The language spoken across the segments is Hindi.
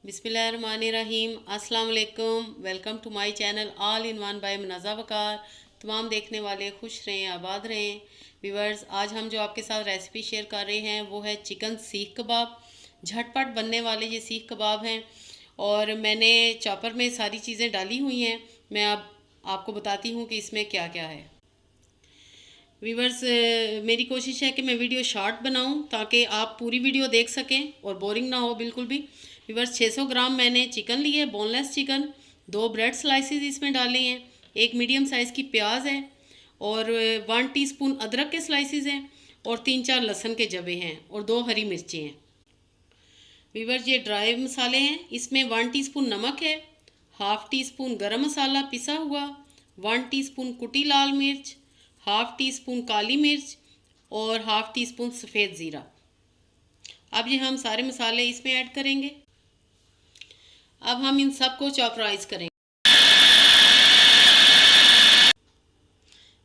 बिस्मिल्लाहिर्रहमानिर्रहीम। अस्सलाम वालेकुम। Welcome to my channel all in one by Munaza Waqar. तमाम देखने वाले खुश रहें, आबाद रहें। व्यूअर्स, आज हम जो आपके साथ रेसिपी शेयर कर रहे हैं वो है चिकन सीख कबाब। झटपट बनने वाले ये सीख कबाब हैं और मैंने चॉपर में सारी चीज़ें डाली हुई हैं। मैं अब आपको बताती हूँ कि इसमें क्या क्या है। व्यूअर्स, मेरी कोशिश है कि मैं वीडियो शॉर्ट बनाऊं ताकि आप पूरी वीडियो देख सकें और बोरिंग ना हो बिल्कुल भी। व्यूअर्स, 600 ग्राम मैंने चिकन लिए, बोनलेस चिकन। 2 ब्रेड स्लाइसेस इसमें डाले हैं। एक मीडियम साइज़ की प्याज है और 1 टीस्पून अदरक के स्लाइसेस हैं और 3-4 लहसुन के जवे हैं और 2 हरी मिर्चें हैं। व्यूअर्स, ये ड्राई मसाले हैं। इसमें 1 टीस्पून नमक है, हाफ़ टी स्पून गरम मसाला पिसा हुआ, 1 टीस्पून कुटी लाल मिर्च, हाफ़ टी स्पून काली मिर्च और हाफ़ टी स्पून सफ़ेद ज़ीरा। अब ये हम सारे मसाले इसमें ऐड करेंगे। अब हम इन सब को चॉपराइज करेंगे।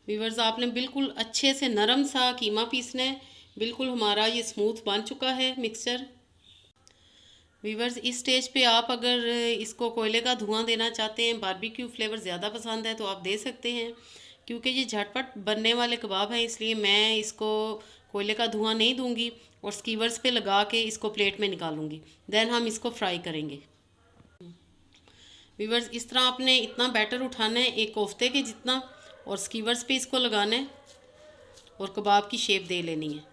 व्यूअर्स, आपने बिल्कुल अच्छे से नरम सा कीमा पीसना है। बिल्कुल हमारा ये स्मूथ बन चुका है मिक्सचर। व्यूअर्स, इस स्टेज पे आप अगर इसको कोयले का धुआं देना चाहते हैं, बारबेक्यू फ्लेवर ज़्यादा पसंद है तो आप दे सकते हैं। क्योंकि ये झटपट बनने वाले कबाब हैं इसलिए मैं इसको कोयले का धुआं नहीं दूंगी और स्कीवर्स पे लगा के इसको प्लेट में निकालूंगी। देन हम इसको फ्राई करेंगे। व्यूअर्स, इस तरह आपने इतना बैटर उठाना है एक कोफ्ते के जितना और स्कीवर्स पे इसको लगाना है और कबाब की शेप दे लेनी है।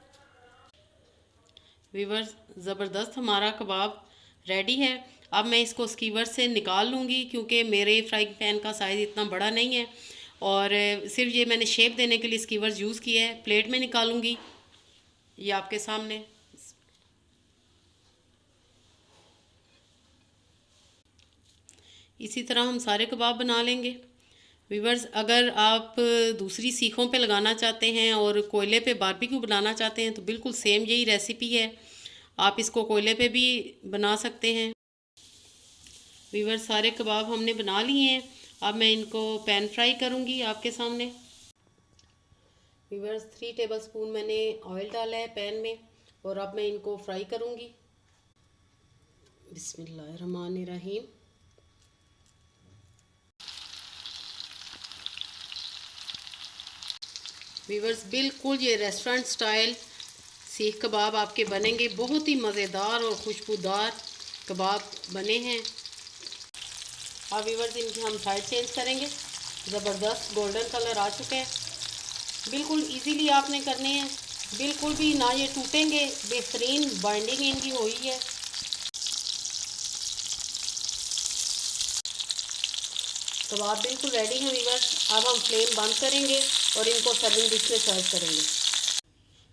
व्यूअर्स, ज़बरदस्त हमारा कबाब रेडी है। अब मैं इसको स्कीवर से निकाल लूँगी क्योंकि मेरे फ्राइंग पैन का साइज़ इतना बड़ा नहीं है और सिर्फ ये मैंने शेप देने के लिए स्कीवर्स यूज़ किया है। प्लेट में निकालूँगी ये आपके सामने। इसी तरह हम सारे कबाब बना लेंगे। व्यूअर्स, अगर आप दूसरी सीखों पे लगाना चाहते हैं और कोयले पे बारबेक्यू बनाना चाहते हैं तो बिल्कुल सेम यही रेसिपी है। आप इसको कोयले पे भी बना सकते हैं। व्यूअर्स, सारे कबाब हमने बना लिए हैं। अब मैं इनको पैन फ्राई करूंगी आपके सामने। व्यूअर्स, 3 टेबलस्पून मैंने ऑयल डाला है पैन में और अब मैं इनको फ्राई करूंगी। बिस्मिल्लाहिर्रहमानिर्रहीम। व्यूअर्स, बिल्कुल ये रेस्टोरेंट स्टाइल सीख कबाब आपके बनेंगे। बहुत ही मज़ेदार और खुशबूदार कबाब बने हैं। अब व्यूअर्स, इनकी हम साइड चेंज करेंगे। ज़बरदस्त गोल्डन कलर आ चुका है। बिल्कुल इजीली आपने करने हैं, बिल्कुल भी ना ये टूटेंगे। बेहतरीन बाइंडिंग इनकी हुई है। कबाब बिल्कुल रेडी है व्यूअर्स। अब हम फ्लेम बंद करेंगे और इनको सर्विंग डिश में सर्व करेंगे।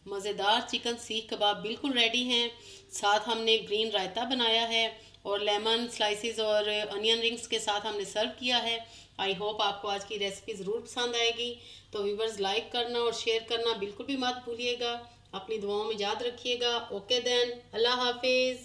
मज़ेदार चिकन सीख कबाब बिल्कुल रेडी हैं। साथ हमने ग्रीन रायता बनाया है और लेमन स्लाइसेस और अनियन रिंग्स के साथ हमने सर्व किया है। आई होप आपको आज की रेसिपी ज़रूर पसंद आएगी। तो व्यूअर्स, लाइक करना और शेयर करना बिल्कुल भी मत भूलिएगा। अपनी दुआओं में याद रखिएगा। ओके देन, अल्लाह हाफिज़।